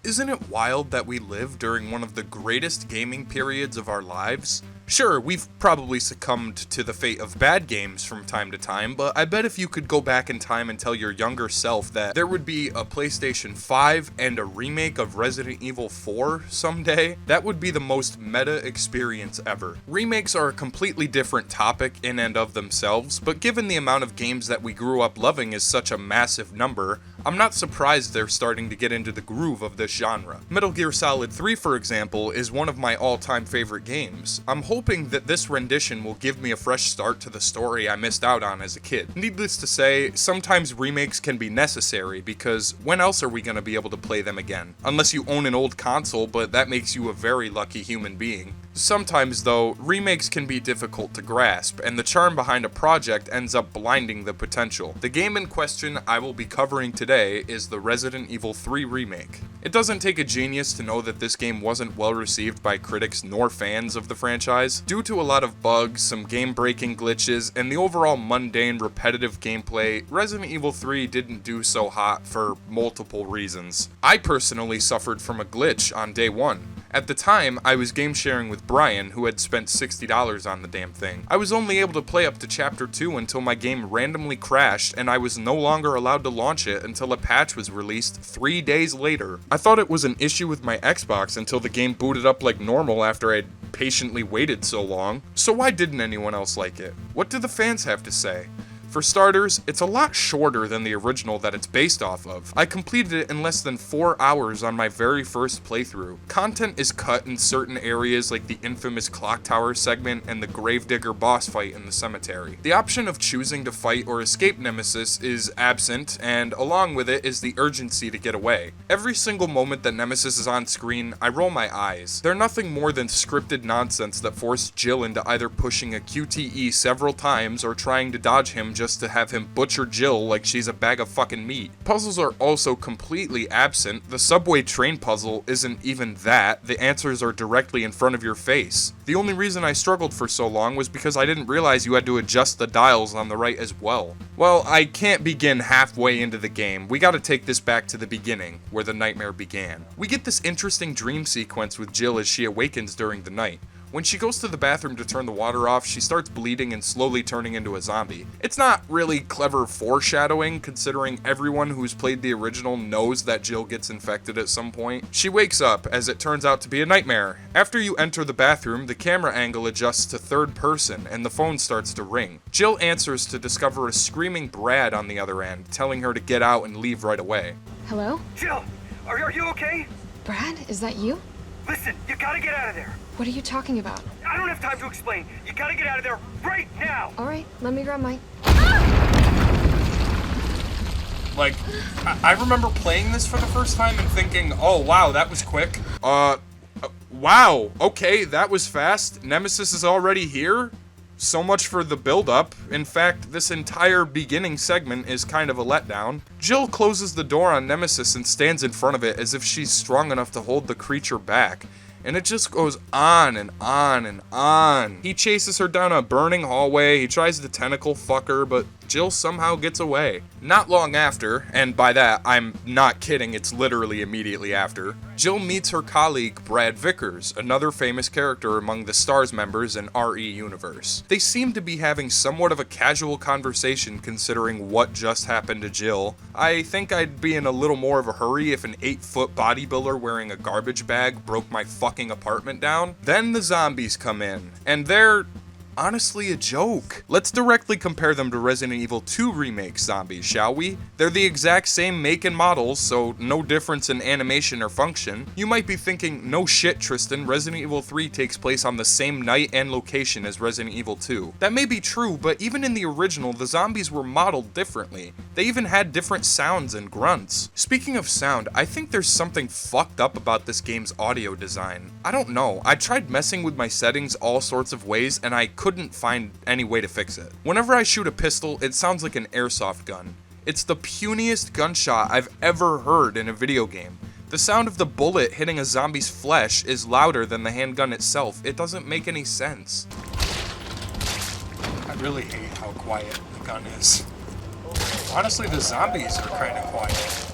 Isn't it wild that we live during one of the greatest gaming periods of our lives? Sure, we've probably succumbed to the fate of bad games from time to time, but I bet if you could go back in time and tell your younger self that there would be a PlayStation 5 and a remake of Resident Evil 4 someday, that would be the most meta experience ever. Remakes are a completely different topic in and of themselves, but given the amount of games that we grew up loving is such a massive number, I'm not surprised they're starting to get into the groove of this genre. Metal Gear Solid 3, for example, is one of my all-time favorite games. I'm hoping that this rendition will give me a fresh start to the story I missed out on as a kid. Needless to say, sometimes remakes can be necessary because when else are we going to be able to play them again? Unless you own an old console, but that makes you a very lucky human being. Sometimes, though, remakes can be difficult to grasp, and the charm behind a project ends up blinding the potential. The game in question I will be covering today is the Resident Evil 3 remake. It doesn't take a genius to know that this game wasn't well received by critics nor fans of the franchise. Due to a lot of bugs, some game-breaking glitches, and the overall mundane, repetitive gameplay, Resident Evil 3 didn't do so hot for multiple reasons. I personally suffered from a glitch on day one. At the time, I was game sharing with Brian, who had spent $60 on the damn thing. I was only able to play up to Chapter 2 until my game randomly crashed, and I was no longer allowed to launch it until a patch was released 3 days later. I thought it was an issue with my Xbox until the game booted up like normal after I'd patiently waited so long. So why didn't anyone else like it? What do the fans have to say? For starters, it's a lot shorter than the original that it's based off of. I completed it in less than 4 hours on my very first playthrough. Content is cut in certain areas like the infamous clock tower segment and the gravedigger boss fight in the cemetery. The option of choosing to fight or escape Nemesis is absent, and along with it is the urgency to get away. Every single moment that Nemesis is on screen, I roll my eyes. They're nothing more than scripted nonsense that force Jill into either pushing a QTE several times or trying to dodge him just to have him butcher Jill like she's a bag of fucking meat. Puzzles are also completely absent. The subway train puzzle isn't even that. The answers are directly in front of your face. The only reason I struggled for so long was because I didn't realize you had to adjust the dials on the right as well. Well, I can't begin halfway into the game. We gotta take this back to the beginning, where the nightmare began. We get this interesting dream sequence with Jill as she awakens during the night. When she goes to the bathroom to turn the water off, she starts bleeding and slowly turning into a zombie. It's not really clever foreshadowing, considering everyone who's played the original knows that Jill gets infected at some point. She wakes up, as it turns out to be a nightmare. After you enter the bathroom, the camera angle adjusts to third person, and the phone starts to ring. Jill answers to discover a screaming Brad on the other end, telling her to get out and leave right away. Hello? Jill, are you okay? Brad, is that you? Listen, you gotta get out of there. What are you talking about? I don't have time to explain. You gotta get out of there right now. All right, let me grab my... Like, I remember playing this for the first time and thinking, oh wow, that was quick. Wow, okay, that was fast. Nemesis is already here? So much for the build-up. In fact, this entire beginning segment is kind of a letdown. Jill closes the door on Nemesis and stands in front of it as if she's strong enough to hold the creature back. And it just goes on and on and on. He chases her down a burning hallway, he tries to tentacle fuck her, but Jill somehow gets away. Not long after, and by that, I'm not kidding, it's literally immediately after, Jill meets her colleague Brad Vickers, another famous character among the STARS members in RE Universe. They seem to be having somewhat of a casual conversation considering what just happened to Jill. I think I'd be in a little more of a hurry if an 8-foot bodybuilder wearing a garbage bag broke my fucking apartment down. Then the zombies come in, and they're honestly a joke. Let's directly compare them to Resident Evil 2 Remake zombies, shall we? They're the exact same make and models, so no difference in animation or function. You might be thinking, no shit Tristan, Resident Evil 3 takes place on the same night and location as Resident Evil 2. That may be true, but even in the original, the zombies were modeled differently. They even had different sounds and grunts. Speaking of sound, I think there's something fucked up about this game's audio design. I don't know, I tried messing with my settings all sorts of ways and I couldn't find any way to fix it. Whenever I shoot a pistol, it sounds like an airsoft gun. It's the puniest gunshot I've ever heard in a video game. The sound of the bullet hitting a zombie's flesh is louder than the handgun itself. It doesn't make any sense. I really hate how quiet the gun is. Honestly, the zombies are kind of quiet.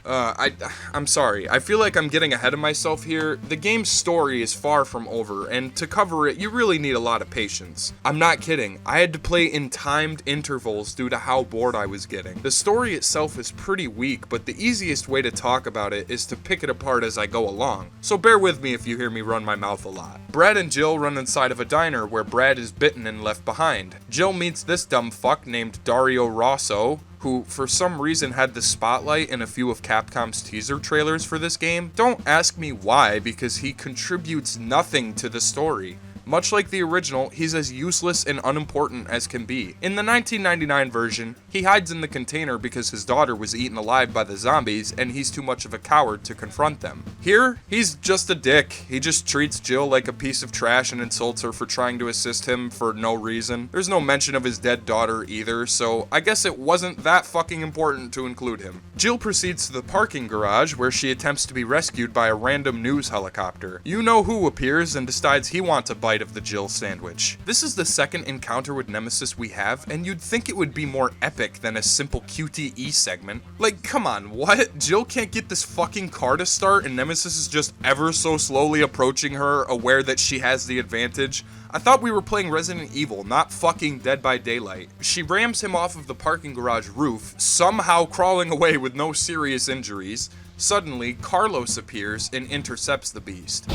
I'm sorry. I feel like I'm getting ahead of myself here. The game's story is far from over, and to cover it, you really need a lot of patience. I'm not kidding. I had to play in timed intervals due to how bored I was getting. The story itself is pretty weak, but the easiest way to talk about it is to pick it apart as I go along. So bear with me if you hear me run my mouth a lot. Brad and Jill run inside of a diner where Brad is bitten and left behind. Jill meets this dumb fuck named Dario Rosso, who for some reason had the spotlight in a few of Capcom's teaser trailers for this game. Don't ask me why, because he contributes nothing to the story. Much like the original, he's as useless and unimportant as can be. In the 1999 version, he hides in the container because his daughter was eaten alive by the zombies and he's too much of a coward to confront them. Here, he's just a dick. He just treats Jill like a piece of trash and insults her for trying to assist him for no reason. There's no mention of his dead daughter either, so I guess it wasn't that fucking important to include him. Jill proceeds to the parking garage where she attempts to be rescued by a random news helicopter. You know who appears and decides he wants a bite of the Jill sandwich. This is the second encounter with Nemesis we have, and you'd think it would be more epic than a simple QTE segment. Like, come on, what? Jill can't get this fucking car to start and Nemesis is just ever so slowly approaching her, aware that she has the advantage? I thought we were playing Resident Evil, not fucking Dead by Daylight. She rams him off of the parking garage roof, somehow crawling away with no serious injuries. Suddenly, Carlos appears and intercepts the beast.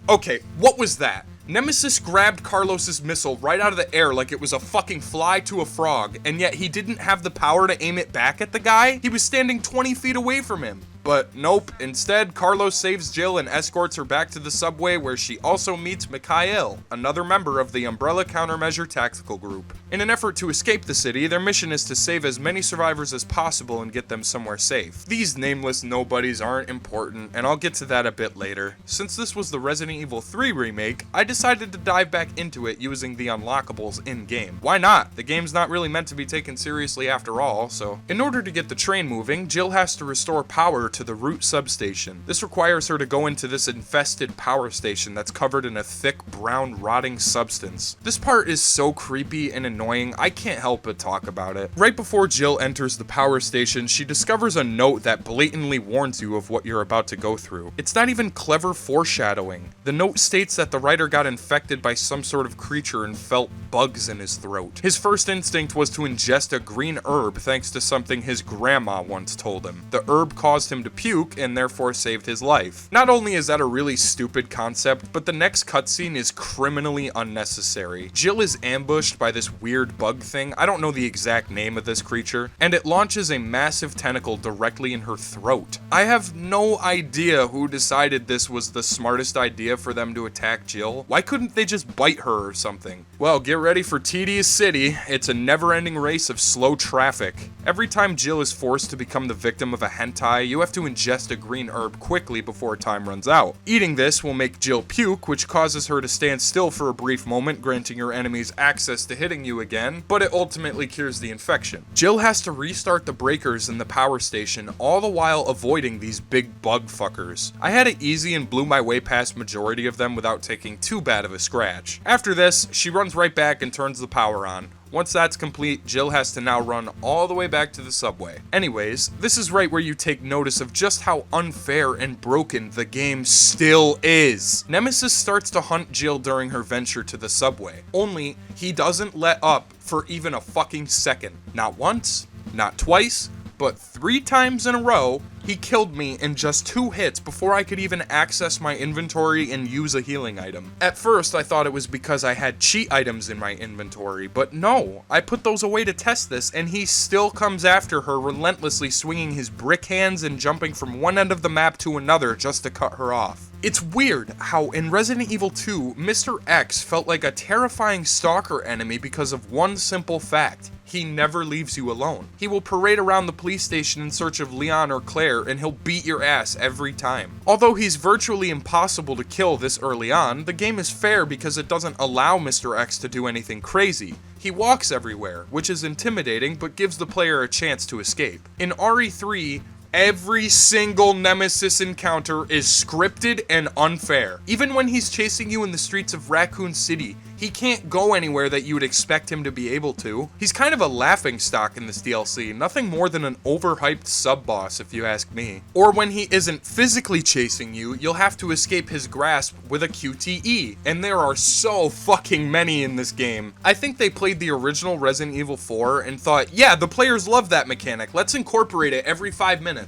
Okay, what was that? Nemesis grabbed Carlos's missile right out of the air like it was a fucking fly to a frog, and yet he didn't have the power to aim it back at the guy? He was standing 20 feet away from him. But nope, instead, Carlos saves Jill and escorts her back to the subway where she also meets Mikhail, another member of the Umbrella Countermeasure Tactical Group. In an effort to escape the city, their mission is to save as many survivors as possible and get them somewhere safe. These nameless nobodies aren't important, and I'll get to that a bit later. Since this was the Resident Evil 3 remake, I decided to dive back into it using the unlockables in-game. Why not? The game's not really meant to be taken seriously after all, so. In order to get the train moving, Jill has to restore power to the root substation. This requires her to go into this infested power station that's covered in a thick, brown, rotting substance. This part is so creepy and annoying, I can't help but talk about it. Right before Jill enters the power station, she discovers a note that blatantly warns you of what you're about to go through. It's not even clever foreshadowing. The note states that the writer got infected by some sort of creature and felt bugs in his throat. His first instinct was to ingest a green herb thanks to something his grandma once told him. The herb caused him to puke and therefore saved his life. Not only is that a really stupid concept, but the next cutscene is criminally unnecessary. Jill is ambushed by this weird bug thing, I don't know the exact name of this creature, and it launches a massive tentacle directly in her throat. I have no idea who decided this was the smartest idea for them to attack Jill. Why couldn't they just bite her or something? Well, get ready for Tedious City. It's a never-ending race of slow traffic. Every time Jill is forced to become the victim of a hentai, you have to ingest a green herb quickly before time runs out. Eating this will make Jill puke, which causes her to stand still for a brief moment, granting your enemies access to hitting you again, but it ultimately cures the infection. Jill has to restart the breakers in the power station, all the while avoiding these big bug fuckers. I had it easy and blew my way past majority of them without taking too bad of a scratch. After this, she runs right back and turns the power on. Once that's complete, Jill has to now run all the way back to the subway. Anyways, this is right where you take notice of just how unfair and broken the game still is. Nemesis starts to hunt Jill during her venture to the subway, only he doesn't let up for even a fucking second. Not once, not twice, but 3 times in a row, he killed me in just 2 hits before I could even access my inventory and use a healing item. At first, I thought it was because I had cheat items in my inventory, but no, I put those away to test this, and he still comes after her, relentlessly swinging his brick hands and jumping from one end of the map to another just to cut her off. It's weird how in Resident Evil 2, Mr. X felt like a terrifying stalker enemy because of one simple fact. He never leaves you alone. He will parade around the police station in search of Leon or Claire, and he'll beat your ass every time. Although he's virtually impossible to kill this early on, the game is fair because it doesn't allow Mr. X to do anything crazy. He walks everywhere, which is intimidating but gives the player a chance to escape. In RE3, Every single Nemesis encounter is scripted and unfair. Even when he's chasing you in the streets of Raccoon City, he can't go anywhere that you would expect him to be able to. He's kind of a laughingstock in this DLC, nothing more than an overhyped sub-boss if you ask me. Or when he isn't physically chasing you, you'll have to escape his grasp with a QTE, and there are so fucking many in this game. I think they played the original Resident Evil 4 and thought, yeah, the players love that mechanic, let's incorporate it every 5 minutes.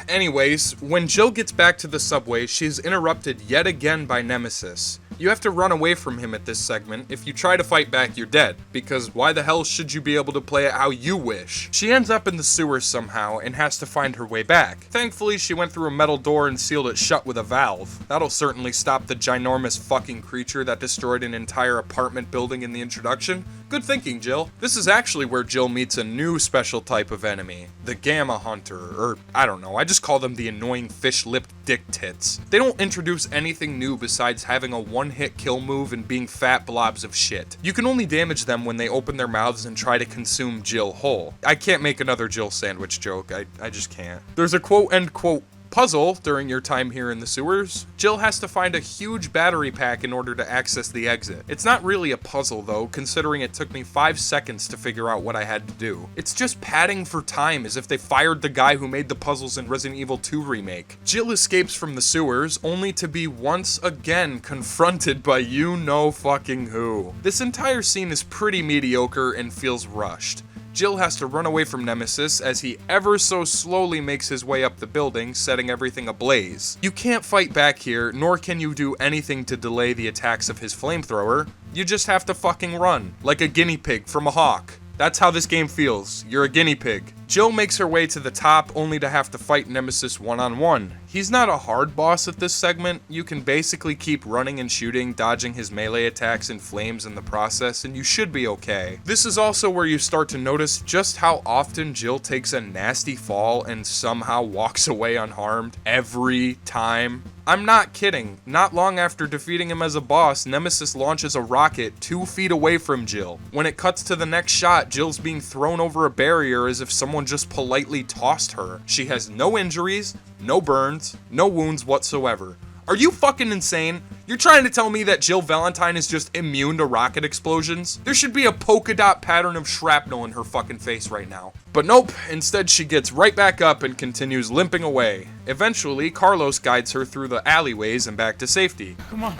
Anyways, when Jill gets back to the subway, she's interrupted yet again by Nemesis. You have to run away from him at this segment. If you try to fight back, you're dead, because why the hell should you be able to play it how you wish? She ends up in the sewers somehow and has to find her way back. Thankfully, she went through a metal door and sealed it shut with a valve. That'll certainly stop the ginormous fucking creature that destroyed an entire apartment building in the introduction. Good thinking, Jill. This is actually where Jill meets a new special type of enemy, the Gamma Hunter, or I don't know, I just call them the annoying fish-lipped dick tits. They don't introduce anything new besides having a one-hit kill move and being fat blobs of shit. You can only damage them when they open their mouths and try to consume Jill whole. I can't make another Jill sandwich joke, I just can't. There's a quote-end quote puzzle during your time here in the sewers. Jill has to find a huge battery pack in order to access the exit. It's not really a puzzle though, considering it took me 5 seconds to figure out what I had to do. It's just padding for time, as if they fired the guy who made the puzzles in Resident Evil 2 Remake. Jill escapes from the sewers, only to be once again confronted by you know fucking who. This entire scene is pretty mediocre and feels rushed. Jill has to run away from Nemesis as he ever so slowly makes his way up the building, setting everything ablaze. You can't fight back here, nor can you do anything to delay the attacks of his flamethrower. You just have to fucking run, like a guinea pig from a hawk. That's how this game feels. You're a guinea pig. Jill makes her way to the top only to have to fight Nemesis one-on-one. He's not a hard boss at this segment. You can basically keep running and shooting, dodging his melee attacks and flames in the process, and you should be okay. This is also where you start to notice just how often Jill takes a nasty fall and somehow walks away unharmed every time. I'm not kidding. Not long after defeating him as a boss, Nemesis launches a rocket 2 feet away from Jill. When it cuts to the next shot, Jill's being thrown over a barrier as if someone just politely tossed her. She has no injuries, no burns, no wounds whatsoever. Are you fucking insane? You're trying to tell me that Jill Valentine is just immune to rocket explosions? There should be a polka dot pattern of shrapnel in her fucking face right now. But nope, instead she gets right back up and continues limping away. Eventually, Carlos guides her through the alleyways and back to safety. Come on,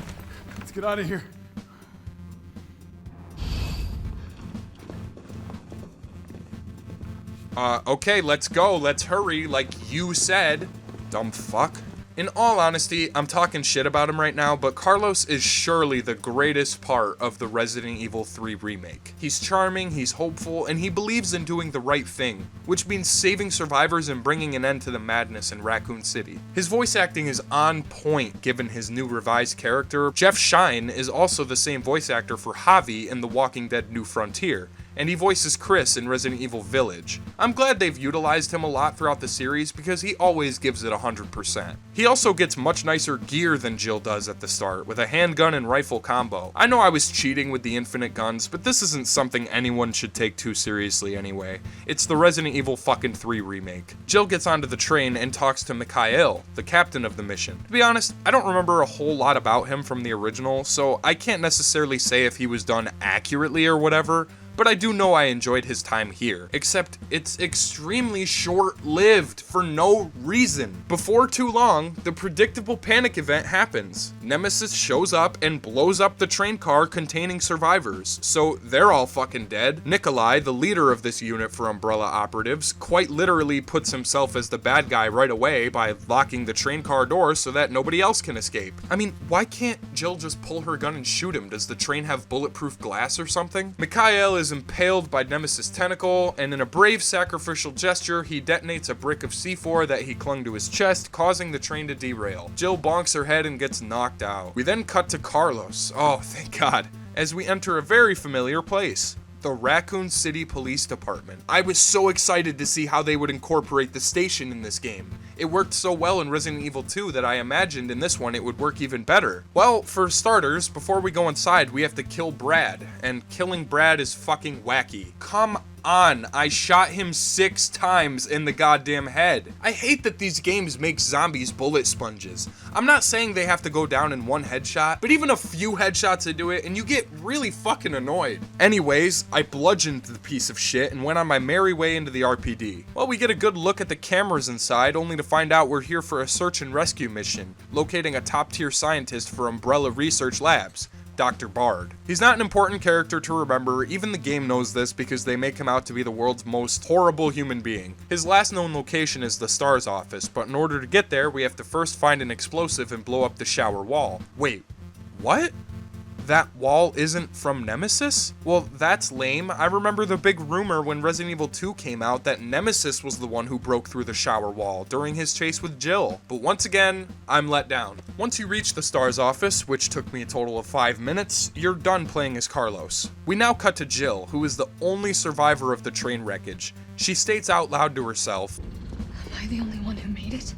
let's get out of here. Okay, let's go, let's hurry, like you said. Dumb fuck. In all honesty, I'm talking shit about him right now, but Carlos is surely the greatest part of the Resident Evil 3 remake. He's charming, he's hopeful, and he believes in doing the right thing, which means saving survivors and bringing an end to the madness in Raccoon City. His voice acting is on point given his new revised character. Jeff Shine is also the same voice actor for Javi in The Walking Dead New Frontier, and he voices Chris in Resident Evil Village. I'm glad they've utilized him a lot throughout the series because he always gives it 100%. He also gets much nicer gear than Jill does at the start, with a handgun and rifle combo. I know I was cheating with the infinite guns, but this isn't something anyone should take too seriously anyway. It's the Resident Evil fucking 3 remake. Jill gets onto the train and talks to Mikhail, the captain of the mission. To be honest, I don't remember a whole lot about him from the original, so I can't necessarily say if he was done accurately or whatever, but I do know I enjoyed his time here, except it's extremely short-lived for no reason. Before too long, the predictable panic event happens. Nemesis shows up and blows up the train car containing survivors, so they're all fucking dead. Nikolai, the leader of this unit for Umbrella operatives, quite literally puts himself as the bad guy right away by locking the train car door so that nobody else can escape. I mean, why can't Jill just pull her gun and shoot him? Does the train have bulletproof glass or something? Mikhail is impaled by Nemesis' tentacle, and in a brave sacrificial gesture, he detonates a brick of C4 that he clung to his chest, causing the train to derail. Jill bonks her head and gets knocked out. We then cut to Carlos, oh thank God, as we enter a very familiar place. The Raccoon City Police Department. I was so excited to see how they would incorporate the station in this game. It worked so well in Resident Evil 2 that I imagined in this one it would work even better. Well, for starters, before we go inside, we have to kill Brad, and killing Brad is fucking wacky. Come on. I shot him 6 times in the goddamn head. I hate that these games make zombies bullet sponges. I'm not saying they have to go down in one headshot, but even a few headshots to do it and you get really fucking annoyed. Anyways, I bludgeoned the piece of shit and went on my merry way into the RPD. Well, we get a good look at the cameras inside, only to find out we're here for a search and rescue mission, locating a top-tier scientist for Umbrella Research Labs, Dr. Bard. He's not an important character to remember, even the game knows this because they make him out to be the world's most horrible human being. His last known location is the STARS office, but in order to get there, we have to first find an explosive and blow up the shower wall. Wait, what? That wall isn't from Nemesis? Well, that's lame. I remember the big rumor when Resident Evil 2 came out that Nemesis was the one who broke through the shower wall during his chase with Jill. But once again, I'm let down. Once you reach the STARS office, which took me a total of 5 minutes, you're done playing as Carlos. We now cut to Jill, who is the only survivor of the train wreckage. She states out loud to herself, Am I the only one who made it?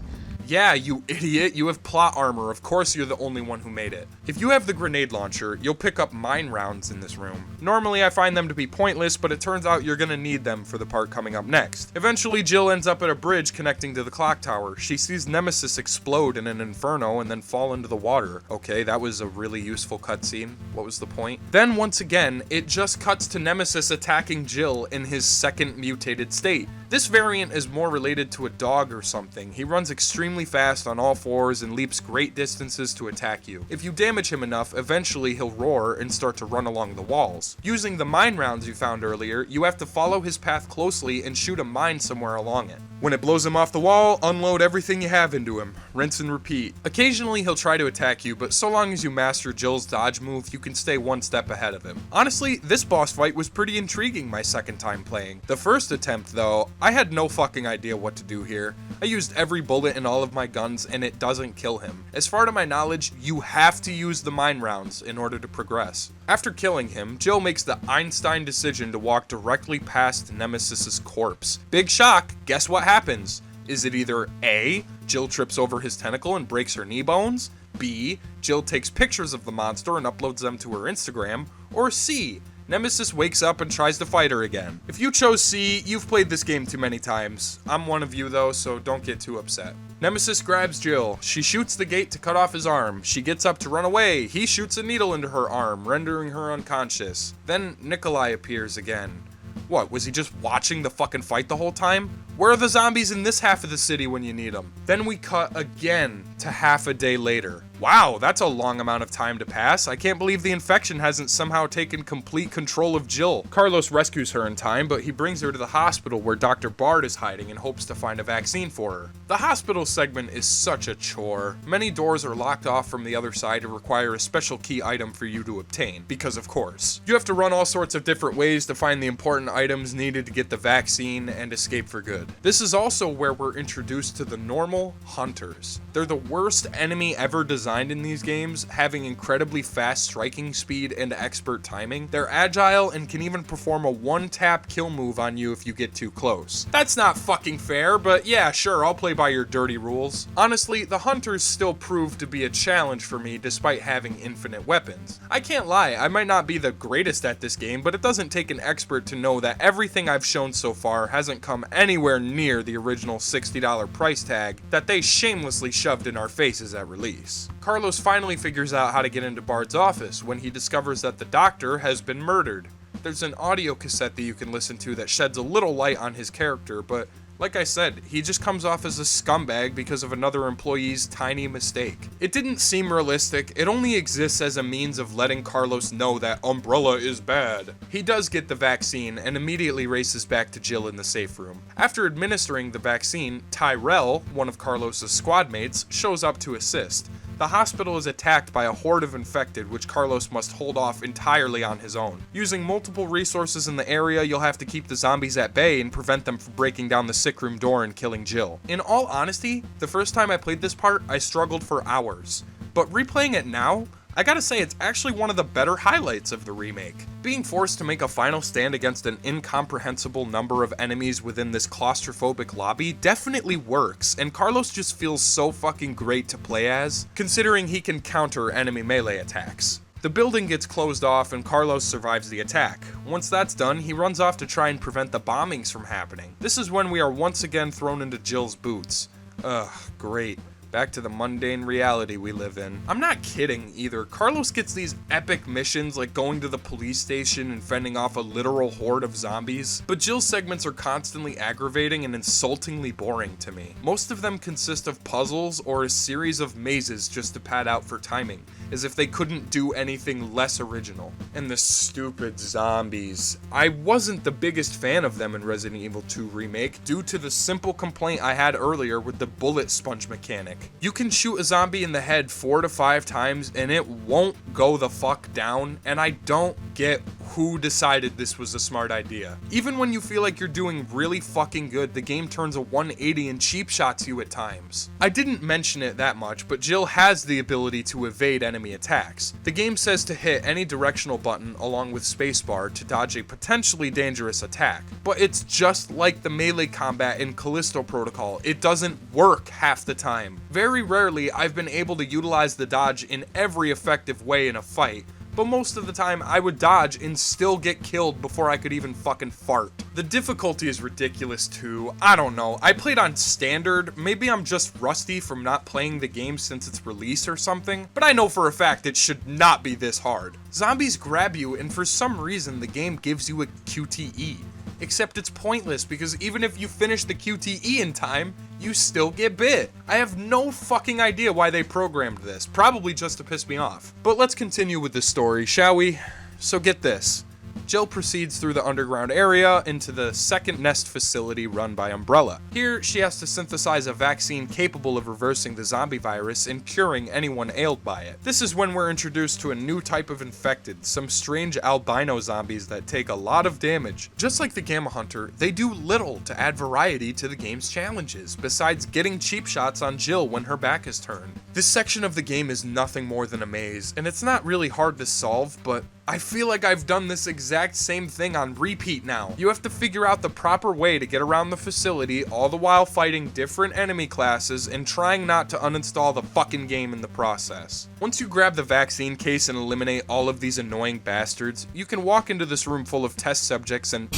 "Yeah, you idiot, you have plot armor, of course you're the only one who made it." If you have the grenade launcher, you'll pick up mine rounds in this room. Normally I find them to be pointless, but it turns out you're gonna need them for the part coming up next. Eventually Jill ends up at a bridge connecting to the clock tower. She sees Nemesis explode in an inferno and then fall into the water. Okay, that was a really useful cutscene. What was the point? Then once again, it just cuts to Nemesis attacking Jill in his second mutated state. This variant is more related to a dog or something. He runs extremely fast on all fours and leaps great distances to attack you. If you damage him enough, eventually he'll roar and start to run along the walls. Using the mine rounds you found earlier, you have to follow his path closely and shoot a mine somewhere along it. When it blows him off the wall, unload everything you have into him. Rinse and repeat. Occasionally he'll try to attack you, but so long as you master Jill's dodge move, you can stay one step ahead of him. Honestly, this boss fight was pretty intriguing my second time playing. The first attempt though, I had no fucking idea what to do here. I used every bullet in all of my guns and it doesn't kill him. As far to my knowledge, you have to use the mine rounds in order to progress. After killing him, Jill makes the Einstein decision to walk directly past Nemesis's corpse. Big shock, guess what happens? Is it either A, Jill trips over his tentacle and breaks her knee bones? B, Jill takes pictures of the monster and uploads them to her Instagram? Or C, Nemesis wakes up and tries to fight her again? If you chose C, you've played this game too many times. I'm one of you though, so don't get too upset. Nemesis grabs Jill. She shoots the gate to cut off his arm. She gets up to run away. He shoots a needle into her arm, rendering her unconscious. Then Nikolai appears again. What, was he just watching the fucking fight the whole time? Where are the zombies in this half of the city when you need them? Then we cut again to half a day later. Wow, that's a long amount of time to pass. I can't believe the infection hasn't somehow taken complete control of Jill. Carlos rescues her in time, but he brings her to the hospital where Dr. Bard is hiding and hopes to find a vaccine for her. The hospital segment is such a chore. Many doors are locked off from the other side and require a special key item for you to obtain, because of course. You have to run all sorts of different ways to find the important items needed to get the vaccine and escape for good. This is also where we're introduced to the normal hunters. They're the worst enemy ever designed in these games, having incredibly fast striking speed and expert timing. They're agile and can even perform a one-tap kill move on you if you get too close. That's not fucking fair, but yeah, sure, I'll play by your dirty rules. Honestly, the hunters still prove to be a challenge for me despite having infinite weapons. I can't lie, I might not be the greatest at this game, but it doesn't take an expert to know that everything I've shown so far hasn't come anywhere near the original $60 price tag that they shamelessly shoved in our faces at release. Carlos finally figures out how to get into Bard's office when he discovers that the doctor has been murdered. There's an audio cassette that you can listen to that sheds a little light on his character, but like I said, he just comes off as a scumbag because of another employee's tiny mistake. It didn't seem realistic, it only exists as a means of letting Carlos know that Umbrella is bad. He does get the vaccine and immediately races back to Jill in the safe room. After administering the vaccine, Tyrell, one of Carlos's squad mates, shows up to assist. The hospital is attacked by a horde of infected, which Carlos must hold off entirely on his own. Using multiple resources in the area, you'll have to keep the zombies at bay and prevent them from breaking down the sick room door and killing Jill. In all honesty, the first time I played this part, I struggled for hours. But replaying it now, I gotta say it's actually one of the better highlights of the remake. Being forced to make a final stand against an incomprehensible number of enemies within this claustrophobic lobby definitely works, and Carlos just feels so fucking great to play as, considering he can counter enemy melee attacks. The building gets closed off and Carlos survives the attack. Once that's done, he runs off to try and prevent the bombings from happening. This is when we are once again thrown into Jill's boots. Ugh, great. Back to the mundane reality we live in. I'm not kidding either. Carlos gets these epic missions like going to the police station and fending off a literal horde of zombies, but Jill's segments are constantly aggravating and insultingly boring to me. Most of them consist of puzzles or a series of mazes just to pad out for timing, as if they couldn't do anything less original. And the stupid zombies. I wasn't the biggest fan of them in Resident Evil 2 Remake due to the simple complaint I had earlier with the bullet sponge mechanic. You can shoot a zombie in the head 4 to 5 times and it won't go the fuck down, and I don't get who decided this was a smart idea. Even when you feel like you're doing really fucking good, the game turns a 180 and cheap shots you at times. I didn't mention it that much, but Jill has the ability to evade enemy attacks. The game says to hit any directional button along with spacebar to dodge a potentially dangerous attack, but it's just like the melee combat in Callisto Protocol. It doesn't work half the time. Very rarely I've been able to utilize the dodge in every effective way in a fight, but most of the time I would dodge and still get killed before I could even fucking fart. The difficulty is ridiculous too. I don't know. I played on standard. Maybe I'm just rusty from not playing the game since its release or something, but I know for a fact it should not be this hard. Zombies grab you and for some reason the game gives you a QTE. Except it's pointless because even if you finish the QTE in time, you still get bit. I have no fucking idea why they programmed this, probably just to piss me off. But let's continue with the story, shall we? So get this. Jill proceeds through the underground area into the second nest facility run by Umbrella. Here, she has to synthesize a vaccine capable of reversing the zombie virus and curing anyone ailed by it. This is when we're introduced to a new type of infected, some strange albino zombies that take a lot of damage. Just like the Gamma Hunter, they do little to add variety to the game's challenges, besides getting cheap shots on Jill when her back is turned. This section of the game is nothing more than a maze, and it's not really hard to solve, but I feel like I've done this exact same thing on repeat now. You have to figure out the proper way to get around the facility, all the while fighting different enemy classes and trying not to uninstall the fucking game in the process. Once you grab the vaccine case and eliminate all of these annoying bastards, you can walk into this room full of test subjects and...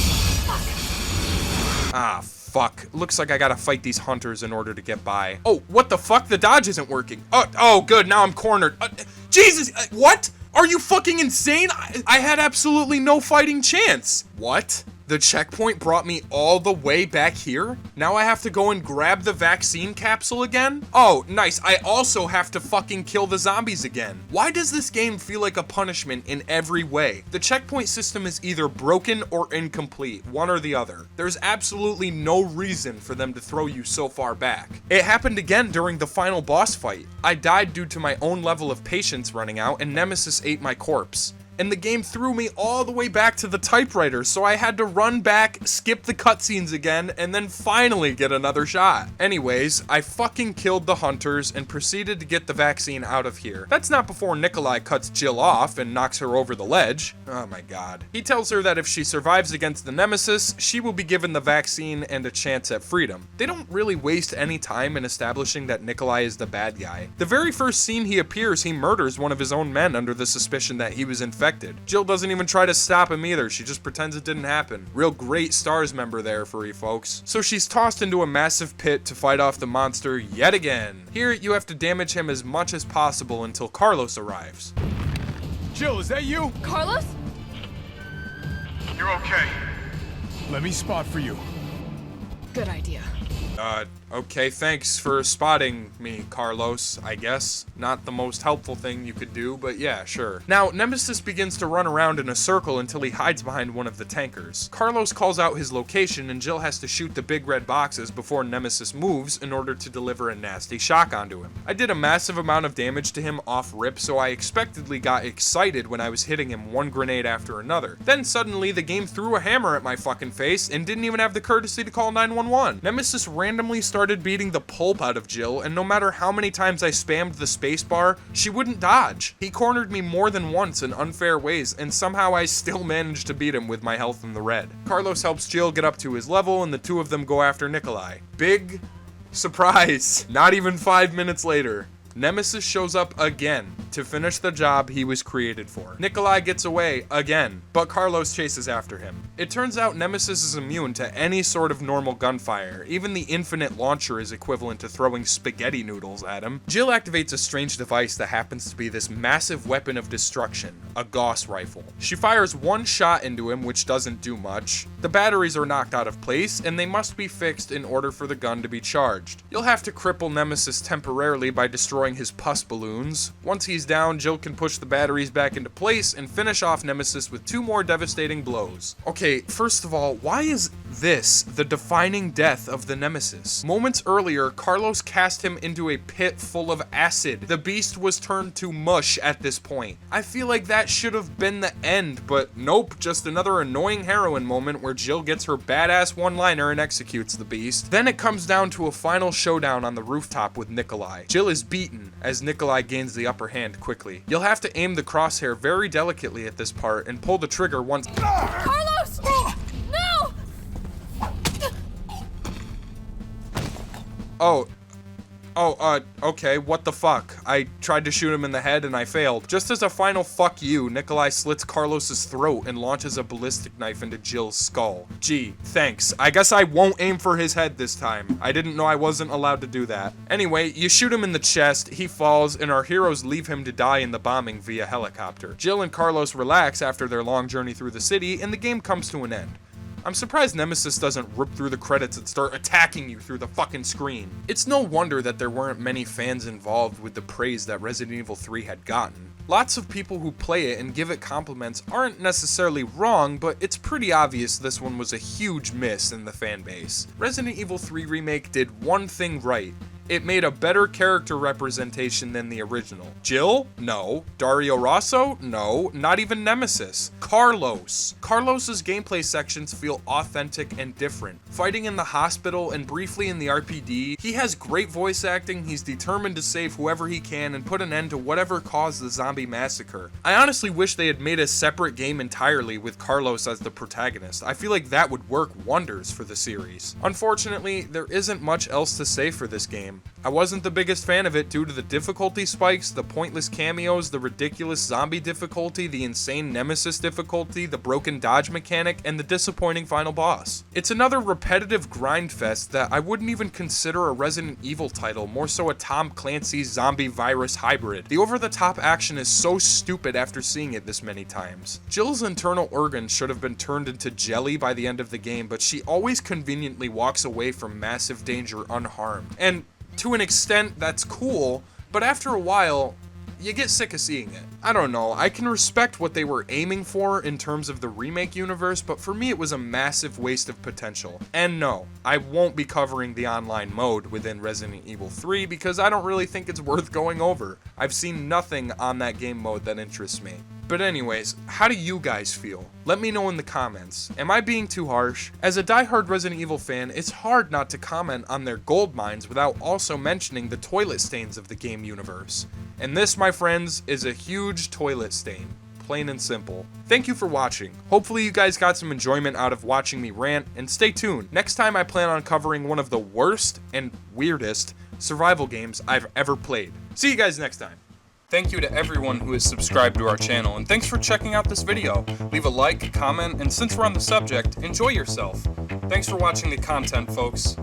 Fuck. Looks like I gotta fight these hunters in order to get by. Oh, what the fuck? The dodge isn't working. Oh, good. Now I'm cornered. Jesus! What? Are you fucking insane? I had absolutely no fighting chance. What? The checkpoint brought me all the way back here? Now I have to go and grab the vaccine capsule again? Oh, nice. I also have to fucking kill the zombies again. Why does this game feel like a punishment in every way? The checkpoint system is either broken or incomplete, one or the other. There's absolutely no reason for them to throw you so far back. It happened again during the final boss fight. I died due to my own level of patience running out and Nemesis ate my corpse. And the game threw me all the way back to the typewriter, so I had to run back, skip the cutscenes again, and then finally get another shot. Anyways, I fucking killed the hunters and proceeded to get the vaccine out of here. That's not before Nikolai cuts Jill off and knocks her over the ledge. Oh my god. He tells her that if she survives against the Nemesis, she will be given the vaccine and a chance at freedom. They don't really waste any time in establishing that Nikolai is the bad guy. The very first scene he appears, he murders one of his own men under the suspicion that he was infected. Jill doesn't even try to stop him either, she just pretends it didn't happen. Real great STARS member there for you folks. So she's tossed into a massive pit to fight off the monster yet again. Here, you have to damage him as much as possible until Carlos arrives. Jill, is that you? Carlos? You're okay. Let me spot for you. Good idea. Okay, thanks for spotting me, Carlos, I guess. Not the most helpful thing you could do, but yeah, sure. Now, Nemesis begins to run around in a circle until he hides behind one of the tankers. Carlos calls out his location and Jill has to shoot the big red boxes before Nemesis moves in order to deliver a nasty shock onto him. I did a massive amount of damage to him off rip, so I expectedly got excited when I was hitting him one grenade after another. Then suddenly, the game threw a hammer at my fucking face and didn't even have the courtesy to call 911. Nemesis randomly started beating the pulp out of Jill, and no matter how many times I spammed the spacebar, she wouldn't dodge. He cornered me more than once in unfair ways, and somehow I still managed to beat him with my health in the red. Carlos helps Jill get up to his level, and the two of them go after Nikolai. Big surprise! Not even 5 minutes later, Nemesis shows up again to finish the job he was created for. Nikolai gets away again, but Carlos chases after him. It turns out Nemesis is immune to any sort of normal gunfire. Even the infinite launcher is equivalent to throwing spaghetti noodles at him. Jill activates a strange device that happens to be this massive weapon of destruction, a Gauss rifle. She fires one shot into him, which doesn't do much. The batteries are knocked out of place, and they must be fixed in order for the gun to be charged. You'll have to cripple Nemesis temporarily by destroying his pus balloons. Once he's down, Jill can push the batteries back into place and finish off Nemesis with 2 more devastating blows. Okay, first of all, why is this the defining death of the Nemesis? Moments earlier, Carlos cast him into a pit full of acid. The beast was turned to mush at this point. I feel like that should have been the end, but nope, just another annoying heroine moment where Jill gets her badass one-liner and executes the beast. Then it comes down to a final showdown on the rooftop with Nikolai. Jill is beaten as Nikolai gains the upper hand quickly. You'll have to aim the crosshair very delicately at this part and pull the trigger once. Carlos! No! Okay, what the fuck? I tried to shoot him in the head and I failed. Just as a final fuck you, Nikolai slits Carlos's throat and launches a ballistic knife into Jill's skull. Gee, thanks. I guess I won't aim for his head this time. I didn't know I wasn't allowed to do that. Anyway, you shoot him in the chest, he falls, and our heroes leave him to die in the bombing via helicopter. Jill and Carlos relax after their long journey through the city, and the game comes to an end. I'm surprised Nemesis doesn't rip through the credits and start attacking you through the fucking screen. It's no wonder that there weren't many fans involved with the praise that Resident Evil 3 had gotten. Lots of people who play it and give it compliments aren't necessarily wrong, but it's pretty obvious this one was a huge miss in the fanbase. Resident Evil 3 Remake did one thing right. It made a better character representation than the original. Jill? No. Dario Rosso? No. Not even Nemesis. Carlos. Carlos's gameplay sections feel authentic and different. Fighting in the hospital and briefly in the RPD, he has great voice acting, he's determined to save whoever he can and put an end to whatever caused the zombie massacre. I honestly wish they had made a separate game entirely with Carlos as the protagonist. I feel like that would work wonders for the series. Unfortunately, there isn't much else to say for this game. I wasn't the biggest fan of it due to the difficulty spikes, the pointless cameos, the ridiculous zombie difficulty, the insane Nemesis difficulty, the broken dodge mechanic, and the disappointing final boss. It's another repetitive grind fest that I wouldn't even consider a Resident Evil title, more so a Tom Clancy's zombie virus hybrid. The over-the-top action is so stupid after seeing it this many times. Jill's internal organs should have been turned into jelly by the end of the game, but she always conveniently walks away from massive danger unharmed. And to an extent, that's cool, but after a while, you get sick of seeing it. I don't know, I can respect what they were aiming for in terms of the remake universe, but for me it was a massive waste of potential. And no, I won't be covering the online mode within Resident Evil 3 because I don't really think it's worth going over. I've seen nothing on that game mode that interests me. But anyways, how do you guys feel? Let me know in the comments. Am I being too harsh? As a diehard Resident Evil fan, it's hard not to comment on their gold mines without also mentioning the toilet stains of the game universe. And this, my friends, is a huge toilet stain. Plain and simple. Thank you for watching. Hopefully you guys got some enjoyment out of watching me rant, and stay tuned. Next time I plan on covering one of the worst and weirdest survival games I've ever played. See you guys next time. Thank you to everyone who has subscribed to our channel, and thanks for checking out this video. Leave a like, comment, and since we're on the subject, enjoy yourself. Thanks for watching the content, folks.